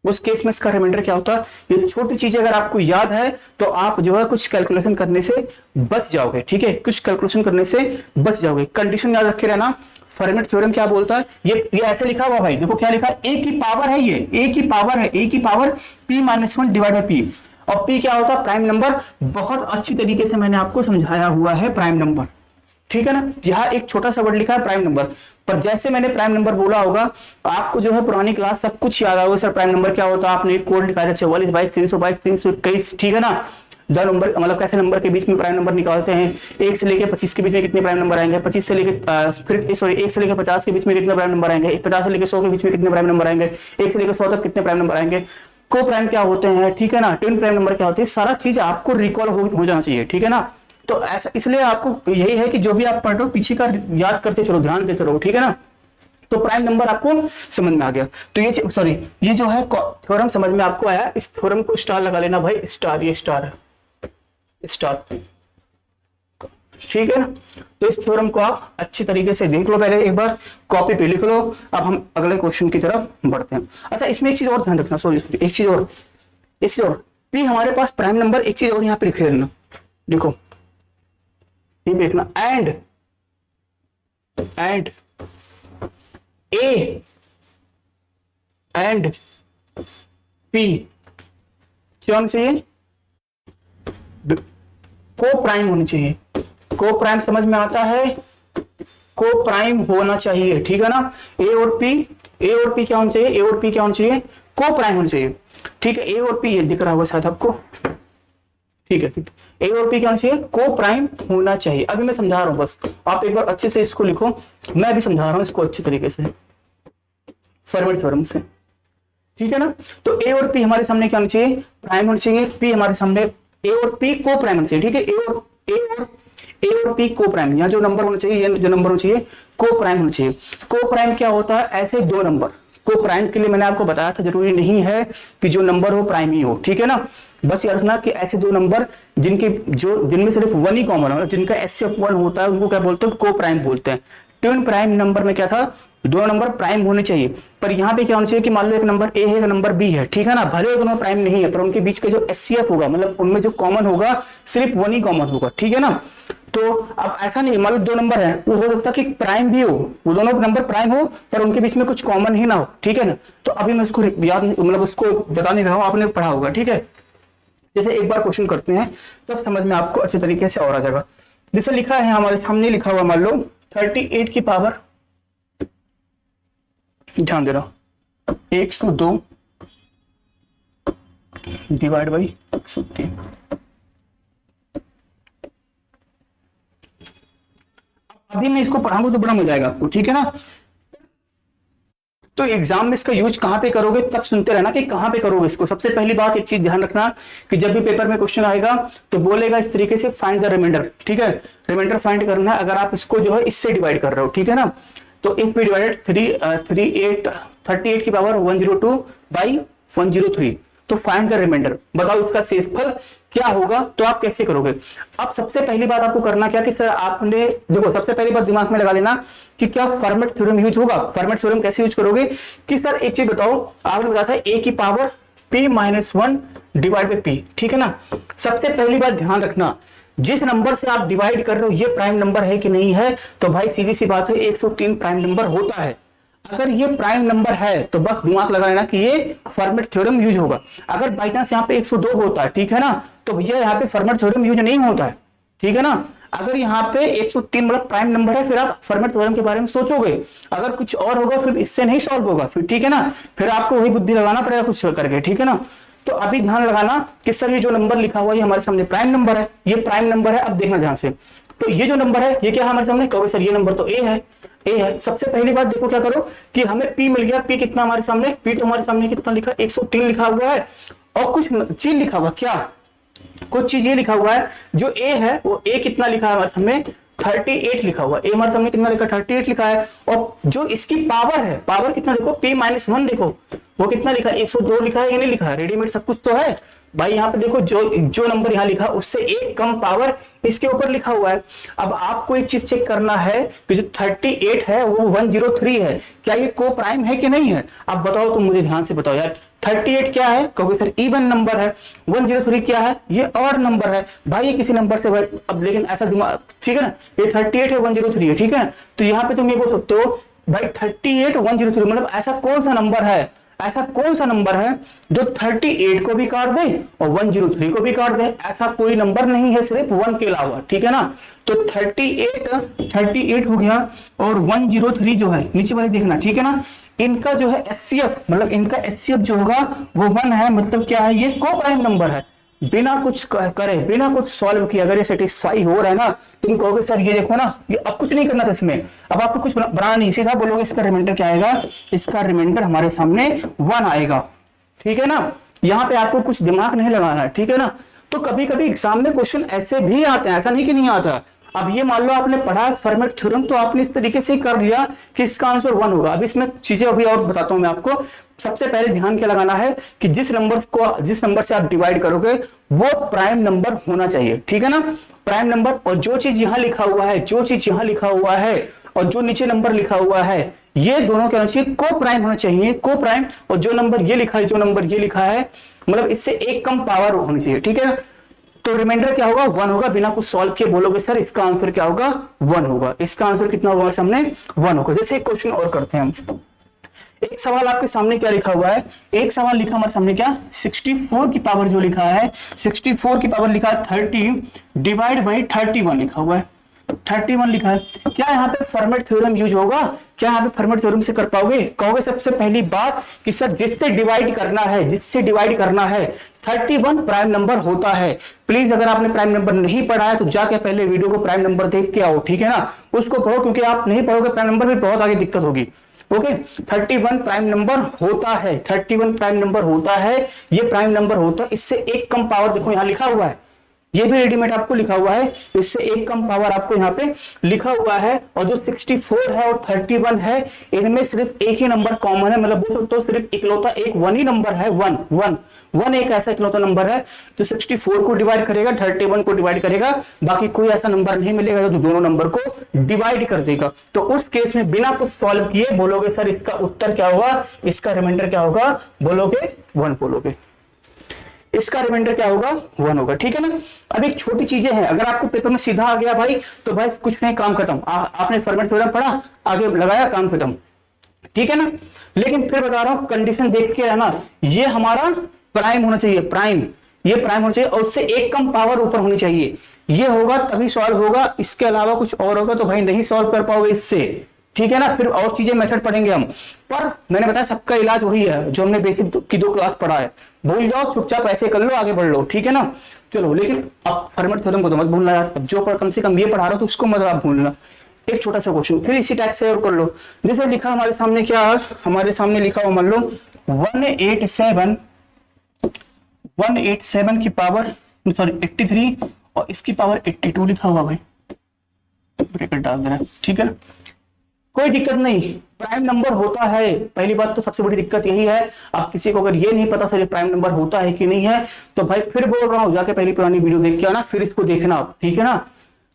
उस केस में इसका रिमाइंडर क्या होता है। ये छोटी चीज अगर आपको याद है तो आप जो है कुछ कैलकुलेशन करने से बच जाओगे, ठीक है, कुछ कैलकुलेशन करने से बच जाओगे। कंडीशन याद रखे रहना, फॉर्मेट थ्योरम क्या बोलता है, ये ऐसे लिखा हुआ भाई, देखो क्या लिखा है, ए की पावर है, ये ए की पावर है, ए की power p minus 1 divide by p, और p क्या होता है, प्राइम नंबर। बहुत अच्छी तरीके से मैंने आपको समझाया हुआ है प्राइम नंबर, ठीक है ना। यहाँ एक छोटा सा वर्ड लिखा है प्राइम नंबर, पर जैसे मैंने प्राइम नंबर बोला होगा आपको जो है पुरानी क्लास सब कुछ याद आएगा, सर प्राइम नंबर क्या होता है, आपने एक कोड लिखा था 44 22 322 321, ठीक है ना। दो नंबर मतलब कैसे नंबर के बीच में प्राइम नंबर निकालते हैं, 1 से लेके 25 के बीच में कितने प्राइम नंबर आएंगे, 25 से लेके फिर सॉरी 1 से लेके 50 के बीच में कितने प्राइम नंबर आएंगे, 50 से लेके 100 के बीच में कितने प्राइम नंबर आएंगे, 1 से लेके 100 तक कितने प्राइम नंबर आएंगे, को प्राइम क्या होते हैं, ठीक है ना, ट्विन प्राइम नंबर क्या होते हैं, सारा चीज आपको रिकॉल हो जाना चाहिए, ठीक है ना। तो ऐसा इसलिए आपको यही है कि जो भी आप पढ़ रहे हो पीछे का याद करते चलो, ध्यान देते रहो, ठीक है ना। तो प्राइम नंबर आपको समझ में आ गया, तो ये सॉरी ये जो है थ्योरम समझ में आपको आया, इस थ्योरम को स्टार लगा लेना भाई, स्टार, ये स्टार है, स्टार, ठीक है ना। तो इस थ्योरम को आप अच्छी तरीके से देख लो, पहले एक बार कॉपी पे लिख लो। अब हम अगले क्वेश्चन की तरफ बढ़ते हैं। अच्छा इसमें एक चीज और ध्यान रखना, सॉरी एक चीज और p हमारे पास प्राइम नंबर, एक चीज और यहाँ पे लिख लेना, देखो ये देखना, एंड a एंड p क्या होना चाहिए, को प्राइम होनी चाहिए, को प्राइम समझ में आता है, को प्राइम होना चाहिए, ठीक है ना। ए और p क्या होना चाहिए, ए और p क्या होना चाहिए, को प्राइम होना चाहिए, ठीक है। ए और p ये दिख रहा होगा शायद आपको, ठीक है, ए और p क्या होना चाहिए, को प्राइम होना चाहिए। अभी मैं समझा रहा हूं, बस आप एक बार अच्छे से इसको लिखो, मैं भी समझा रहा हूं इसको अच्छे तरीके से फॉर्मेट थ्योरम से, ठीक है ना। तो ए और p हमारे सामने क्या होना चाहिए, प्राइम होना चाहिए, p हमारे सामने, ए और p को प्राइम होना चाहिए, ठीक है। ए और p को प्राइम, यहाँ जो नंबर होना चाहिए, ये जो नंबर होना चाहिए को प्राइम होना चाहिए। को प्राइम क्या होता है, ऐसे दो नंबर, को प्राइम के लिए मैंने आपको बताया था जरूरी नहीं है कि जो नंबर हो प्राइम ही हो, ठीक है ना। बस याद रखना कि ऐसे दो नंबर जिनमें सिर्फ 1 ही कॉमन हो, जिनका एचसीएफ 1 होता है उनको क्या बोलते हैं, को प्राइम बोलते हैं। ट्विन प्राइम नंबर में क्या था, दोनों नंबर प्राइम होने चाहिए, पर यहाँ पे क्या होना चाहिए कि मान लो एक नंबर ए है, एक नंबर बी है, ठीक है ना, भले दोनों प्राइम नहीं है पर उनके बीच का जो एचसीएफ होगा, मतलब उनमें जो कॉमन होगा सिर्फ 1 ही कॉमन होगा, ठीक है ना। तो अब ऐसा नहीं, मान लो दो नंबर है, वो हो सकता है कि प्राइम भी हो, वो दोनों नंबर प्राइम हो पर उनके बीच में कुछ कॉमन ही ना हो, ठीक है ना। तो अभी मैं उसको याद मतलब उसको बता नहीं रहा हूँ, आपने पढ़ा होगा, ठीक है। जैसे एक बार क्वेश्चन करते हैं तब तो समझ में आपको अच्छे तरीके से और आ जाएगा। जैसे लिखा है हमारे सामने, लिखा हुआ मान लो 38 की पावर, ध्यान देना, 102 डिवाइड बाई 103। अभी मैं इसको पढ़ाऊंगा तो बड़ा मजा आएगा आपको, ठीक है ना। तो एग्जाम में इसका यूज कहां पे करोगे, तब सुनते रहना कि कहां पे करोगे इसको। सबसे पहली बात एक चीज ध्यान रखना कि जब भी पेपर में क्वेश्चन आएगा तो बोलेगा इस तरीके से फाइंड द रिमाइंडर, ठीक है। रिमाइंडर फाइंड करना है, अगर आप इसको जो है इससे डिवाइड कर रहे हो, ठीक है ना। तो इफ वी डिवाइडेड 38 की पावर 102 बाई 103, तो फाइंड द रिमाइंडर, बताओ इसका शेषफल क्या होगा। तो आप कैसे करोगे, अब सबसे पहली बात आपको करना क्या कि सर आपने देखो सबसे पहली बात दिमाग में लगा लेना कि क्या फर्मेट थ्योरम यूज होगा। फर्मेट थ्योरम कैसे यूज करोगे कि सर एक चीज बताओ, आपने बताया था a की power p-1 divide by p, ठीक है ना। सबसे पहली बात ध्यान रखना, जिस नंबर से आप डिवाइड कर रहे हो ये प्राइम नंबर है कि नहीं है, तो भाई सीधी सी बात है 103 प्राइम नंबर होता है। अगर ये प्राइम नंबर है तो बस दिमाग लगा लेना कि ये फर्मेट थ्योरम यूज होगा। अगर बाई चांस यहाँ पे 102 होता है, ठीक है ना, तो भैया यहाँ पे फर्मेट थ्योरम यूज नहीं होता है, ठीक है ना। अगर यहाँ पे 103 मतलब प्राइम नंबर है, फिर आप फर्मेट थ्योरम के बारे में सोचोगे। अगर कुछ और होगा फिर इससे नहीं सॉल्व होगा, फिर ठीक है ना, फिर आपको वही बुद्धि लगाना पड़ेगा कुछ करके, ठीक है ना। तो अभी ध्यान लगाना कि सर ये जो नंबर लिखा हुआ है ये हमारे सामने प्राइम नंबर है, ये प्राइम नंबर है। अब देखना ध्यान से, तो ये जो नंबर है ये क्या है हमारे सामने, कहोगे सर ये नंबर तो ए है, ए है। सबसे पहली बात देखो क्या करो कि हमें p मिल गया, p कितना हमारे सामने, p तो हमारे सामने कितना लिखा 103 लिखा हुआ है, और कुछ चीज लिखा हुआ, क्या कुछ चीज ये लिखा हुआ है जो a है वो a कितना लिखा है हमारे सामने 38 लिखा हुआ, a हमारे सामने कितना लिखा 38 लिखा है। और जो इसकी पावर है, पावर कितना देखो p-1 देखो वो कितना लिखा है 102 लिखा है या नहीं लिखा है, रेडीमेड सब कुछ तो है भाई। यहाँ पे देखो जो नंबर यहाँ लिखा उससे एक कम पावर इसके ऊपर लिखा हुआ है। अब आपको एक चीज चेक करना है कि जो 38 है वो 103 है, क्या ये को प्राइम है कि नहीं है। अब बताओ तुम मुझे ध्यान से बताओ यार, 38 क्या है, कहोगे सर इवन नंबर है, 103 क्या है, ये और नंबर है भाई, ये किसी नंबर से भाई। अब लेकिन ऐसा दिमाग, ठीक है ना, ये 38 है 103 है, ठीक है। तो यहाँ पे तुम ये बोल सकते हो भाई 38 103 मतलब ऐसा कौन सा नंबर है, ऐसा कौन सा नंबर है जो 38 को भी काट दे और 103 को भी काट दे, ऐसा कोई नंबर नहीं है सिर्फ 1 के अलावा, ठीक है ना। तो 38 हो गया और 103 जो है नीचे वाले देखना, ठीक है ना, इनका जो है HCF मतलब इनका HCF जो होगा वो 1 है, मतलब क्या है ये को प्राइम नंबर है। बिना कुछ करे, बिना कुछ सॉल्व किए अगर ये सेटिस्फाई हो रहा है ना, तुम कहोगे सर ये देखो ना, ये अब कुछ नहीं करना था इसमें, अब आपको कुछ बनाना नहीं, सीधा बोलोगे इसका रिमाइंडर क्या आएगा, इसका रिमाइंडर हमारे सामने 1 आएगा, ठीक है ना। यहाँ पे आपको कुछ दिमाग नहीं लगाना है, ठीक है ना। तो कभी कभी एग्जाम में क्वेश्चन ऐसे भी आते हैं, ऐसा नहीं कि नहीं आता। अब ये मान लो आपने पढ़ा फर्मेट थ्योरम, तो आपने इस तरीके से कर लिया कि इसका आंसर 1 होगा। अब इसमें चीजें अभी और बताता हूं मैं आपको। सबसे पहले ध्यान क्या लगाना है कि जिस नंबर से आप डिवाइड करोगे वो प्राइम नंबर होना चाहिए, ठीक है ना, प्राइम नंबर। और जो चीज यहाँ लिखा हुआ है, जो चीज यहाँ लिखा हुआ है और जो नीचे नंबर लिखा हुआ है, ये दोनों क्या होना चाहिए, को प्राइम होना चाहिए, को प्राइम। और जो नंबर ये लिखा है, जो नंबर ये लिखा है, मतलब इससे एक कम पावर होनी चाहिए, ठीक है। तो रिमाइंडर क्या होगा 1 होगा। बिना कुछ सॉल्व किए बोलोगे सर इसका आंसर क्या होगा 1 होगा, इसका आंसर कितना होगा सामने 1 होगा। जैसे एक क्वेश्चन और करते हैं हम, एक सवाल आपके सामने क्या लिखा हुआ है, एक सवाल लिखा हमारे सामने क्या 64 की पावर जो लिखा है, 64 की पावर लिखा है 30 डिवाइड बाई 31 लिखा हुआ है, 31 लिखा है। क्या यहाँ पे फर्मेट थ्योरम यूज होगा, क्या यहाँ पे फर्मेट थ्योरम से कर पाओगे, कहोगे सबसे पहली बात कि सर जिससे डिवाइड करना है, जिससे डिवाइड करना है 31 प्राइम नंबर होता है। प्लीज अगर आपने प्राइम नंबर नहीं पढ़ा है तो जाके पहले वीडियो को प्राइम नंबर देख के आओ, ठीक है ना, उसको पढ़ो, क्योंकि आप नहीं पढ़ोगे प्राइम नंबर फिर बहुत आगे दिक्कत होगी। ओके 31 प्राइम नंबर होता है, 31 प्राइम नंबर होता है, ये प्राइम नंबर होता है। इससे एक कम पावर देखो यहाँ लिखा हुआ है, ये भी रेडीमेड आपको लिखा हुआ है, इससे एक कम पावर आपको यहाँ पे लिखा हुआ है। और जो 64 है और 31 है, इनमें सिर्फ एक ही नंबर कॉमन है, मतलब बोल सकते हो सिर्फ इकलौता एक 1 ही नंबर है, 1 एक ऐसा इकलौता नंबर है जो 64 को डिवाइड करेगा, 31 को डिवाइड करेगा, बाकी कोई ऐसा नंबर नहीं मिलेगा जो दोनों नंबर को डिवाइड कर देगा। तो उस केस में बिना कुछ सॉल्व किए बोलोगे सर इसका उत्तर क्या होगा, इसका रिमाइंडर क्या होगा, बोलोगे 1 बोलोगे, इसका रिमाइंडर क्या होगा 1 होगा, ठीक है ना। अब एक छोटी चीजें हैं, अगर आपको पेपर में सीधा आ गया भाई तो भाई कुछ नहीं, काम खत्म, आपने फर्मेट थ्योरम पढ़ा, आगे लगाया, काम खत्म, ठीक है ना। लेकिन फिर बता रहा हूं कंडीशन देख के रहना, ये हमारा प्राइम होना चाहिए, प्राइम, ये प्राइम होना चाहिए और उससे एक कम पावर ऊपर होनी चाहिए, ये होगा तभी सॉल्व होगा, इसके अलावा कुछ और होगा तो भाई नहीं सॉल्व कर पाओगे इससे, ठीक है ना। फिर और चीजें मेथड पढ़ेंगे हम, पर मैंने बताया सबका इलाज वही है जो हमने बेसिक की 2 क्लास पढ़ा है। भूल जाओ, चुपचाप ऐसे कर लो, आगे बढ़ लो, ठीक है ना। चलो, लेकिन अब फर्मेट थ्योरम को तो मत भूलना यार, अब जो कम से कम ये पढ़ा रहा हो तो उसको मत आप भूलना। एक छोटा सा क्वेश्चन फिर इसी टाइप से और कर लो, जैसे लिखा हमारे सामने, क्या हमारे सामने लिखा हुआ, मान लो 187 की पावर, सॉरी 83 और इसकी पावर 82 लिखा हुआ भाई, ब्रैकेट डाल देना, ठीक है ना। कोई दिक्कत नहीं, प्राइम नंबर होता है। पहली बात तो सबसे बड़ी दिक्कत यही है, आप किसी को अगर ये नहीं पता सर प्राइम नंबर होता है कि नहीं है, तो भाई फिर बोल रहा हूं जाके पहली पुरानी वीडियो देख के आना, फिर इसको देखना आप, ठीक है ना।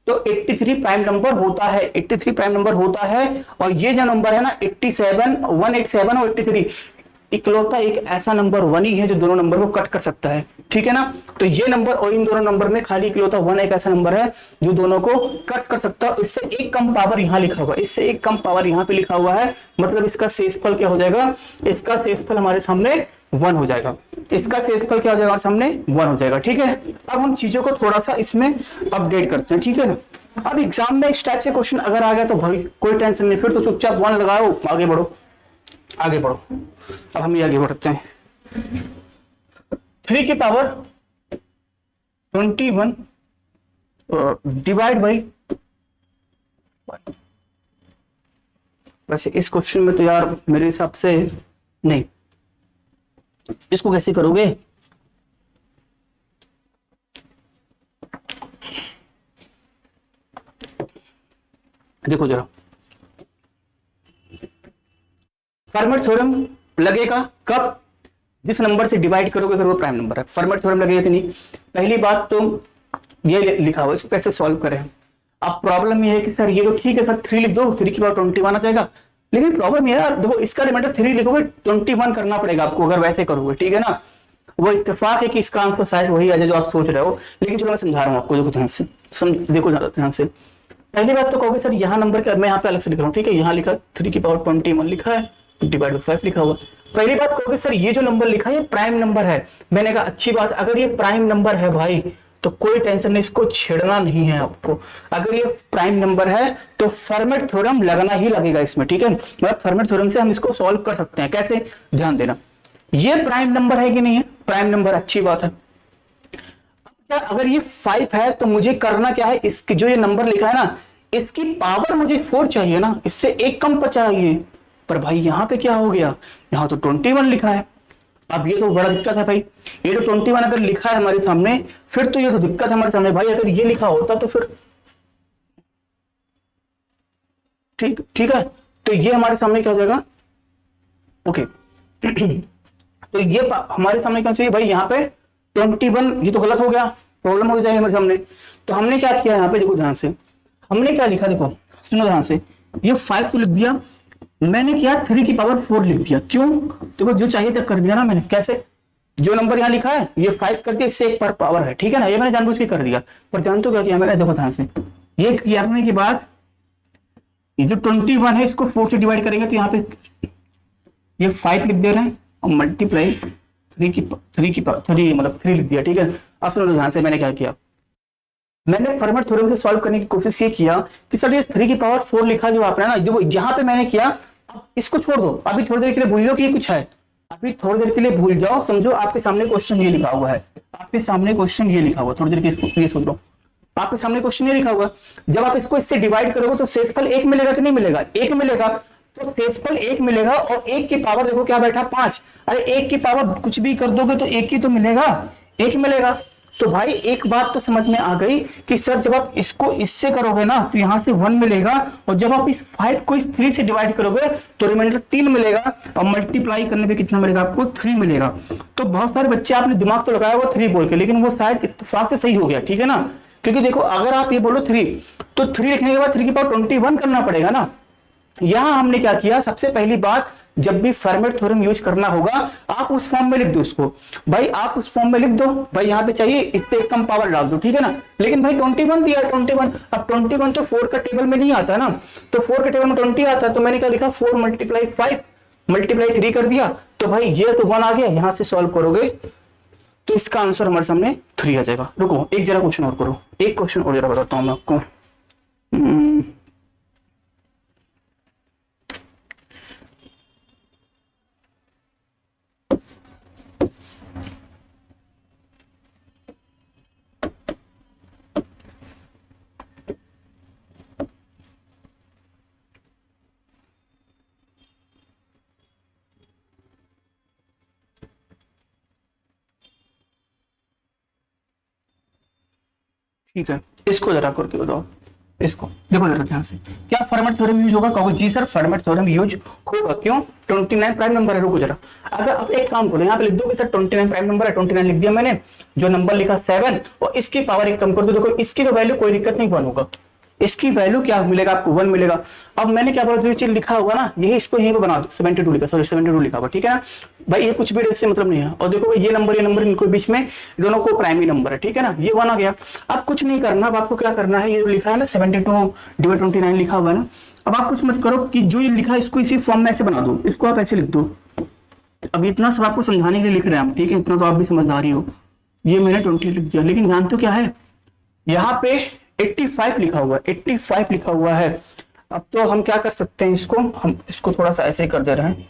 तो 83 प्राइम नंबर होता है, 83 प्राइम नंबर होता है। और ये जो नंबर है ना 87, 187 और 83, इकलौता एक ऐसा नंबर 1 ही है जो दोनों नंबर को कट कर सकता है, ठीक है ना। तो ये नंबर और इन दोनों नंबर में खाली इकलौता 1 एक ऐसा नंबर है जो दोनों को कट कर सकता है। इससे एक कम पावर यहां लिखा हुआ है, इससे एक कम पावर यहां पे लिखा हुआ है, मतलब इसका शेषफल क्या हो जाएगा, इसका शेषफल हमारे सामने 1 हो जाएगा, इसका शेषफल क्या हो जाएगा हमारे सामने 1 हो जाएगा, ठीक है। अब हम चीजों को थोड़ा सा इसमें अपडेट करते हैं, ठीक है ना। अब एग्जाम में इस टाइप से क्वेश्चन अगर आ गया तो भाई कोई टेंशन नहीं, फिर तो चुपचाप 1 लगाओ, आगे बढ़ो, आगे बढ़ो। अब हम ये आगे बढ़ते हैं। 3 की पावर 21 डिवाइड बाई, वैसे इस क्वेश्चन में तो यार मेरे हिसाब से नहीं, इसको कैसे करोगे, देखो जरा, फर्मेट थ्योरम लगेगा कब, जिस नंबर से डिवाइड करोगे अगर वो प्राइम नंबर है, फर्मेट थ्योरम लगेगा कि नहीं। पहली बात तो ये लिखा हुआ, इसको कैसे सॉल्व करें। अब प्रॉब्लम ये है कि सर ये तो ठीक है सर 3 लिख दो, 3 की पावर 21 आ जाएगा, लेकिन प्रॉब्लम ये है देखो इसका रिमाइंडर 3 लिखोगे 21 करना पड़ेगा आपको अगर वैसे करोगे, ठीक है ना। वो इत्तेफाक है कि इसका आंसर शायद वही आ जाए जो आप सोच रहे हो, लेकिन चलो मैं समझा रहा हूँ आपको, देखो ध्यान से देखो ध्यान से। पहली बात तो कहोगे सर यहाँ नंबर का मैं यहाँ पे अलग से लिख रहा हूँ, ठीक है, यहाँ लिखा 3 की पावर 21 लिखा है, डिवाइड बाई 5 लिखा हुआ। पहली बात कहोगे सर ये जो नंबर लिखा है ये प्राइम नंबर है, मैंने कहा अच्छी बात, अगर ये प्राइम नंबर है भाई तो कोई टेंशन नहीं, इसको छेड़ना नहीं है आपको। अगर ये प्राइम नंबर है तो फर्मेट थ्योरम लगना ही लगेगा इसमें, ठीक है। मतलब फर्मेट थ्योरम से हम इसको सॉल्व कर सकते हैं, कैसे, ध्यान देना। ये प्राइम नंबर है कि नहीं है, प्राइम नंबर, अच्छी बात है। क्या अगर ये 5 है तो मुझे करना क्या है, इसकी जो ये नंबर लिखा है ना इसकी पावर मुझे 4 चाहिए ना, इससे एक कम चाहिए। पर भाई यहाँ पे क्या हो गया, यहाँ तो 21 लिखा है। अब ये तो बड़ा दिक्कत है भाई, ये तो 21 अगर लिखा है हमारे सामने, फिर तो ये तो दिक्कत है हमारे सामने भाई। अगर ये लिखा होता तो फिर ठीक ठीक है, तो ये हमारे सामने क्या हो जाएगा, ओके। तो ये हमारे सामने क्या चाहिए भाई, यहाँ पे 21, ये तो गलत हो गया, प्रॉब्लम हो जाएगी हमारे सामने। तो हमने क्या किया यहाँ पे, देखो ध्यान से, हमने क्या लिखा, देखो सुनो ध्यान से, ये 5 तो लिख दिया, मैंने क्या 3 की पावर 4 लिख दिया, क्यों, देखो जो चाहिए था कर दिया ना मैंने, कैसे, जो नंबर यहाँ लिखा है ये 5 कर दिया, इससे एक पर पावर है, ठीक है ना, ये मैंने जानबूझ के कर दिया। पर जान तो क्या किया मैंने, देखो ध्यान से, ये करने के बाद ये जो 21 है इसको 4 से डिवाइड करेंगे तो यहाँ पे ये 5 लिख दे रहे हैं और मल्टीप्लाई 3 मतलब 3 लिख दिया, ठीक है। अब सुनो ध्यान से, मैंने क्या किया, मैंने फर्मेट थ्योरम से सॉल्व करने की कोशिश ये किया कि सर ये 3 की पावर 4 लिखा जो आपने ना, जो यहाँ पे मैंने किया, अब इसको छोड़ दो, अभी थोड़ी देर के लिए भूल जाओ कि ये कुछ है, अभी थोड़ी देर के लिए भूल जाओ, समझो आपके सामने क्वेश्चन ये लिखा हुआ है, आपके सामने क्वेश्चन ये लिखा हुआ, थोड़ी देर के इसको ये सुन लो, आपके सामने क्वेश्चन ये लिखा हुआ, जब आप इसको इससे डिवाइड करोगे तो शेषफल 1 मिलेगा कि नहीं मिलेगा, 1 मिलेगा, तो शेषफल 1 मिलेगा, और 1 की पावर देखो क्या बैठा 5, अरे 1 की पावर कुछ भी कर दोगे तो 1 ही तो मिलेगा, 1 मिलेगा। तो भाई एक बात तो समझ में आ गई कि सर जब आप इसको इससे करोगे ना तो यहां से 1 मिलेगा, और जब आप इस 5 को इस 3 से डिवाइड करोगे तो रिमाइंडर 3 मिलेगा, और मल्टीप्लाई करने पे कितना मिलेगा आपको, 3 मिलेगा। तो बहुत सारे बच्चे आपने दिमाग तो लगाया वो 3 बोल के, लेकिन वो शायद इत्तेफाक से सही हो गया, ठीक है ना, क्योंकि देखो अगर आप ये बोलो 3 तो 3 लिखने के बाद 3 की पावर 21 करना पड़ेगा ना। यहां हमने क्या किया, सबसे पहली बात, जब भी फर्मेट थ्योरम यूज करना होगा आप उस फॉर्म में लिख दो उसको, भाई आप उस फॉर्म में लिख दो, भाई यहाँ पे चाहिए इससे एक कम पावर डाल दो, ठीक है ना। लेकिन भाई 21 दिया, 21, अब 21 तो 4 का टेबल में नहीं आता ना, तो 4 के टेबल में 20 आता है, तो मैंने क्या लिखा 4 मल्टीप्लाई 5 मल्टीप्लाई 3 कर दिया, तो भाई ये तो 1 आ गया, यहां से सॉल्व करोगे तो इसका आंसर हमारे सामने 3 आ जाएगा। रुको एक जरा क्वेश्चन और करो, एक क्वेश्चन और जरा बताता हूं मैं आपको। ठीक है, इसको जरा करके बताओ, इसको देखो जरा ध्यान से, क्या फर्मेट थ्योरम यूज होगा? कहोगे जी सर फर्मेट थ्योरम यूज होगा। क्यों? 29 प्राइम नंबर है। रुको जरा, अगर आप एक काम करो, यहाँ पे लिख दो कि सर 29 प्राइम नंबर है, 29 लिख दिया मैंने, जो नंबर लिखा 7 और इसकी पावर एक कम कर दो, देखो इसकी तो वैल्यू कोई दिक्कत नहीं, 1 होगा। इसकी वैल्यू क्या मिलेगा आपको? 1 मिलेगा। अब मैंने क्या बोला, जो ये चीज लिखा हुआ ना, यही इसको यहीं पे बना दो, 72 लिखा, सॉरी 72 लिखा हुआ, ठीक है ना भाई, ये कुछ भी इससे मतलब नहीं है। और देखो ये नंबर इनको बीच में दोनों को प्राइमरी नंबर है, ठीक है ना, ये 1 आ गया। अब कुछ नहीं करना, अब आपको क्या करना है, ये जो लिखा है ना 72 डिवाइड 29 लिखा हुआ है ना, अब आप कुछ मत करो कि जो ये लिखा है इसको इसी फॉर्म में ऐसे बना दो, इसको आप ऐसे लिख दो। अब इतना सब आपको समझाने के लिए लिख रहे हैं हम, ठीक है, इतना तो आप भी समझदारी हो। ये मैंने 20 लिख दिया, लेकिन जानते हो क्या है, यहाँ पे 85 लिखा हुआ है, 85 लिखा हुआ है। अब तो हम क्या कर सकते हैं, इसको हम इसको थोड़ा सा ऐसे ही कर दे रहे हैं,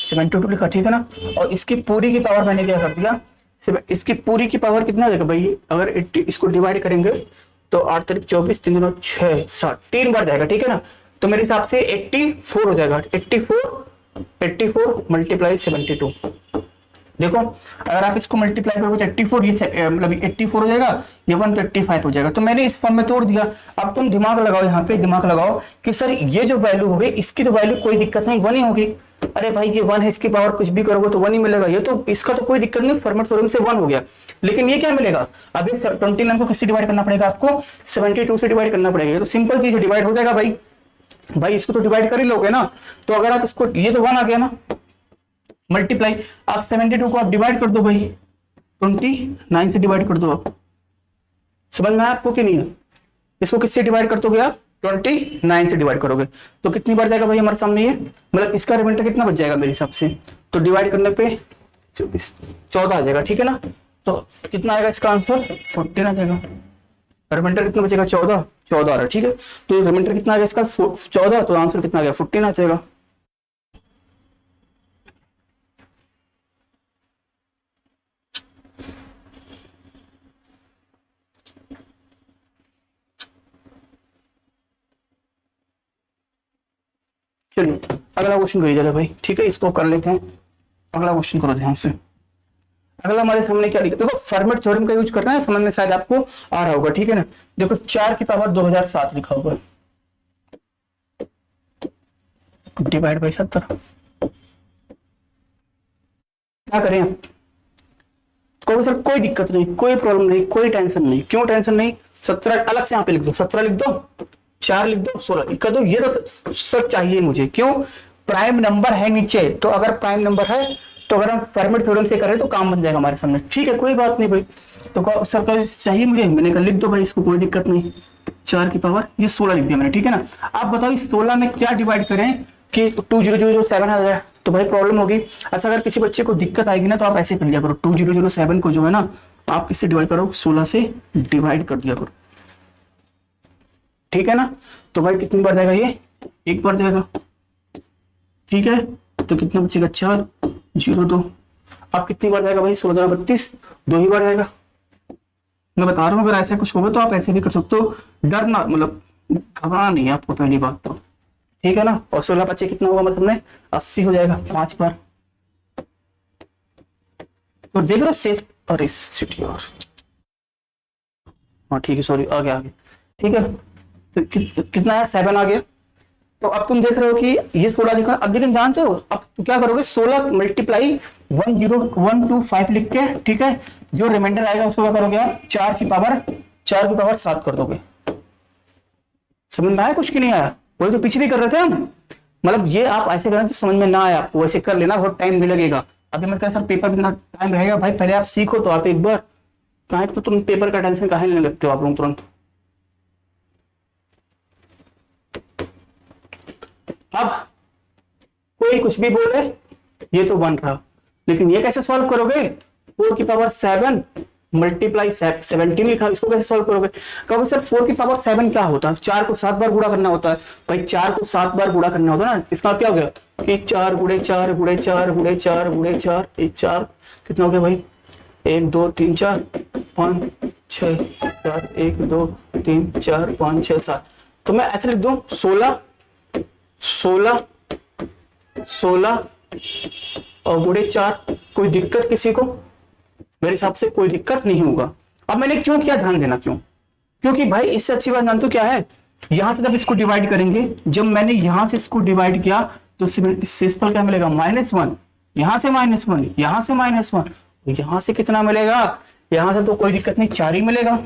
72 लिखा, ठीक है ना, और इसकी पूरी की पावर मैंने क्या कर दिया, इसकी पूरी की पावर कितना देगा भाई, अगर 80 इसको डिवाइड करेंगे तो 8 तारीख 24 3 दिनों 6 7 3 बार जाएगा, ठीक है ना, तो मेरे हिसाब से 84 हो जाएगा, 84 मल्टीप्लाई 72। देखो अगर आप इसको मल्टीप्लाई करोगे तो 84, ये मतलब 84 हो जाएगा, ये 1 तो 85 हो जाएगा। तो मैंने इस फॉर्म में तोड़ दिया। अब तुम दिमाग लगाओ, यहाँ पे दिमाग लगाओ कि सर ये जो वैल्यू हो गई, इसकी तो वैल्यू कोई दिक्कत नहीं, 1 ही होगी। अरे भाई ये 1 है, इसकी पावर कुछ भी करोगे तो 1 ही मिलेगा, ये तो इसका तो कोई दिक्कत नहीं, फर्मेट थ्योरम से 1 हो गया। लेकिन ये क्या मिलेगा, अभी 29 को किससे डिवाइड करना पड़ेगा आपको, 72 से डिवाइड करना पड़ेगा। तो सिंपल चीज है, डिवाइड हो जाएगा भाई इसको तो डिवाइड कर ही लोगे ना। तो अगर आप इसको, ये तो 1 आ गया ना, मल्टीप्लाई, आप 72 को आप डिवाइड कर दो भाई, 29 से डिवाइड कर दो। आप समझ में आया आपको कि नहीं है? इसको किससे डिवाइड कर दोगे आप, 29 से डिवाइड करोगे तो कितनी बार जाएगा भाई हमारे सामने, ये मतलब इसका रिमाइंडर कितना बच जाएगा मेरे हिसाब से, तो डिवाइड करने पे 14 आ जाएगा, ठीक है ना। तो कितना आएगा इसका आंसर, 14 आ जाएगा। रिमाइंडर कितना बचेगा, 14 आ रहा है, ठीक है। तो रिमाइंडर कितना आ गया इसका, 14, तो आंसर कितना आ गया, 14 आ जाएगा। चलिए अगला क्वेश्चन करिए जरा भाई, ठीक है, इसको कर लेते हैं। अगला क्वेश्चन करो ध्यान से। अगला हमारे सामने क्या लिखा, देखो फर्मेट थ्योरम का यूज करना है, समझ में शायद आपको आ रहा होगा, ठीक है ना। देखो 4 की पावर 2007 लिखा होगा, डिवाइड बाई 70। क्या करें आप, कहो सर कोई दिक्कत नहीं, कोई प्रॉब्लम नहीं, कोई टेंशन नहीं। क्यों टेंशन नहीं, 17 अलग से यहाँ पे लिख दो, 17 लिख दो, 4 लिख दो, 16 कर दो। ये तो सर चाहिए मुझे, क्यों, प्राइम नंबर है नीचे, तो अगर प्राइम नंबर है तो अगर हम फर्मेट थ्योरम से करें तो काम बन जाएगा हमारे सामने, ठीक है, कोई बात नहीं भाई। तो सर का चाहिए मुझे, मैंने कहा लिख दो भाई, इसको कोई दिक्कत नहीं। 4 की पावर ये 16 लिख दिया मैंने, ठीक है ना। आप बताओ इस 16 में क्या डिवाइड करें कि 2007 आ जाए, तो भाई प्रॉब्लम होगी। अच्छा अगर किसी बच्चे को दिक्कत आएगी ना, तो आप ऐसे कर लिया करो, 2007 को जो है ना, आप किससे डिवाइड करो, 16 से डिवाइड कर दिया करो, ठीक है ना। तो भाई कितनी बार जाएगा, ये 1 बार जाएगा, ठीक है। तो कितना बचेगा, 4 0 2। अब कितनी बार जाएगा भाई, 16 32, 2 ही बार जाएगा। मैं बता रहा हूँ अगर ऐसा कुछ होगा तो आप ऐसे भी कर सकते हो, डरना मतलब घबराना नहीं है आपको, पहली बात तो, ठीक है ना। और 16 बच्चे कितना होगा मतलब में 80 हो जाएगा 5 बार। तो देख रहे हो शेष, अरे सिटी और हाँ ठीक है, सॉरी आ गया, ठीक है। तो कितना है, 7 आ गया। तो अब तुम देख रहे हो कि ये 16 लिखा, अब लेकिन जानते हो अब तो क्या करोगे, 16 मल्टीप्लाई 10125 लिख के, ठीक है, जो रिमाइंडर आएगा उसको क्या करोगे आप, 4 की पावर 7 कर दोगे। समझ में आया कुछ की नहीं आया, वही तो पीछे भी कर रहे थे हम, मतलब ये आप ऐसे करना, समझ में ना आया आपको वैसे कर लेना, बहुत टाइम भी लगेगा। अभी मैं कह सर पेपर में इतना टाइम रहेगा, भाई पहले आप सीखो तो आप एक बार, कहा तो तुम पेपर का टेंशन काहे लेने लगते हो आप लोग तुरंत। अब कोई कुछ भी बोले, ये तो बन रहा, लेकिन ये कैसे सॉल्व करोगे, 4 की पावर 7 मल्टीप्लाई 17 लिखा, इसको कैसे सॉल्व करोगे। कहोगे सर 4 की पावर 7 क्या होता है, 4 को 7 बार गुणा करना होता है। भाई 4 को 7 बार गुणा करना होता है ना, इसका क्या हो गया कि 4 गुणे 4 गुणे 4 गुणे 4 गुणे 4, 4 कितना हो गया भाई, 1 2 3 4 5 6 7, 1 2 3 4 5 6 7। तो मैं ऐसे लिख दूं 16 और गुणे 4, कोई दिक्कत किसी को, मेरे हिसाब से कोई दिक्कत नहीं होगा। अब मैंने क्यों किया, ध्यान देना क्यों, क्योंकि भाई इससे अच्छी बात जानते हो क्या है, यहां से जब इसको डिवाइड करेंगे, जब मैंने यहां से इसको डिवाइड किया तो सिंपल क्या मिलेगा, -1, यहां से -1, यहां से -1, यहां से कितना मिलेगा, यहां से तो कोई दिक्कत नहीं, 4 ही मिलेगा,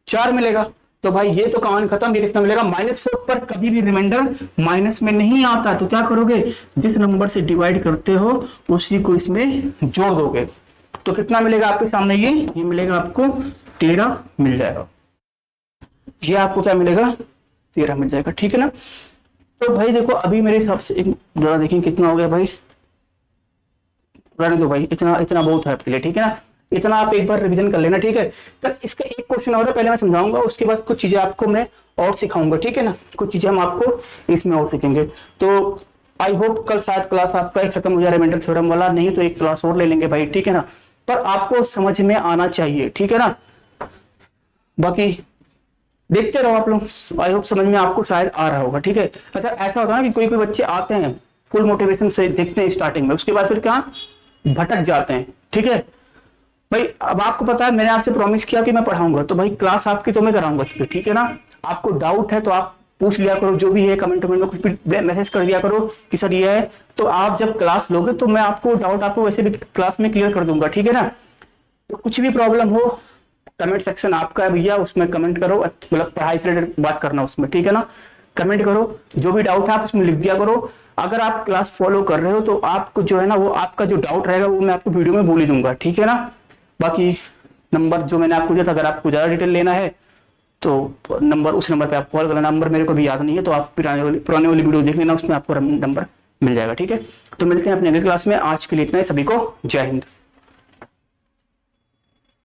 4 मिलेगा। तो भाई ये तो कहानी खत्म, ये कितना मिलेगा -4 पर कभी भी रिमाइंडर माइनस में नहीं आता, तो क्या करोगे, जिस नंबर से डिवाइड करते हो उसी को इसमें जोड़ दोगे, तो कितना मिलेगा आपके सामने, ये मिलेगा आपको 13 मिल जाएगा, ये आपको क्या मिलेगा 13 मिल जाएगा, ठीक है ना। तो भाई देखो अभी मेरे हिसाब से एक जरा देखें कितना हो गया भाई, रहने दो भाई, इतना इतना बहुत है आपके लिए, ठीक है ना, इतना आप एक बार रिवीजन कर लेना, ठीक है। कल इसका एक क्वेश्चन और है, पहले मैं समझाऊंगा, उसके बाद कुछ चीजें आपको मैं और सिखाऊंगा, ठीक है ना, कुछ चीजें हम आपको इसमें और सीखेंगे। तो आई होप कल शायद क्लास आपका एक खत्म हो जाए रिमाइंडर थ्योरम वाला, नहीं तो एक क्लास और ले लेंगे भाई, ठीक है ना, पर आपको समझ में आना चाहिए, ठीक है ना। बाकी देखते रहो आप लोग, आई होप समझ में आपको शायद आ रहा होगा, ठीक है। अच्छा ऐसा होता है ना कि कोई कोई बच्चे आते हैं फुल मोटिवेशन से देखते हैं स्टार्टिंग में, उसके बाद फिर क्या भटक जाते हैं, ठीक है भाई। अब आपको पता है मैंने आपसे प्रॉमिस किया कि मैं पढ़ाऊंगा, तो भाई क्लास आपकी तो मैं कराऊंगा इस पे, ठीक है ना। आपको डाउट है तो आप पूछ लिया करो, जो भी है कमेंट में कुछ भी मैसेज कर दिया करो कि सर ये है, तो आप जब क्लास लोगे तो मैं आपको डाउट आपको वैसे भी क्लास में क्लियर कर दूंगा, ठीक है ना। तो कुछ भी प्रॉब्लम हो कमेंट सेक्शन आपका है भैया, उसमें कमेंट करो, मतलब पढ़ाई से रिलेटेड बात करना उसमें, ठीक है ना, कमेंट करो, जो भी डाउट है आप उसमें लिख दिया करो। अगर आप क्लास फॉलो कर रहे हो तो आपको जो है ना वो आपका जो डाउट रहेगा वो मैं आपको वीडियो में बोल ही दूंगा, ठीक है ना। बाकी नंबर जो मैंने आपको दिया था, अगर आपको ज्यादा डिटेल लेना है तो नंबर, उस नंबर पे आप कॉल करना, नंबर मेरे को भी याद नहीं है, तो आप पुराने वाली वीडियो देख लेना, उसमें आपको नंबर मिल जाएगा, ठीक है। तो मिलते हैं अपने अगली क्लास में, आज के लिए इतना ही, सभी को जय हिंद।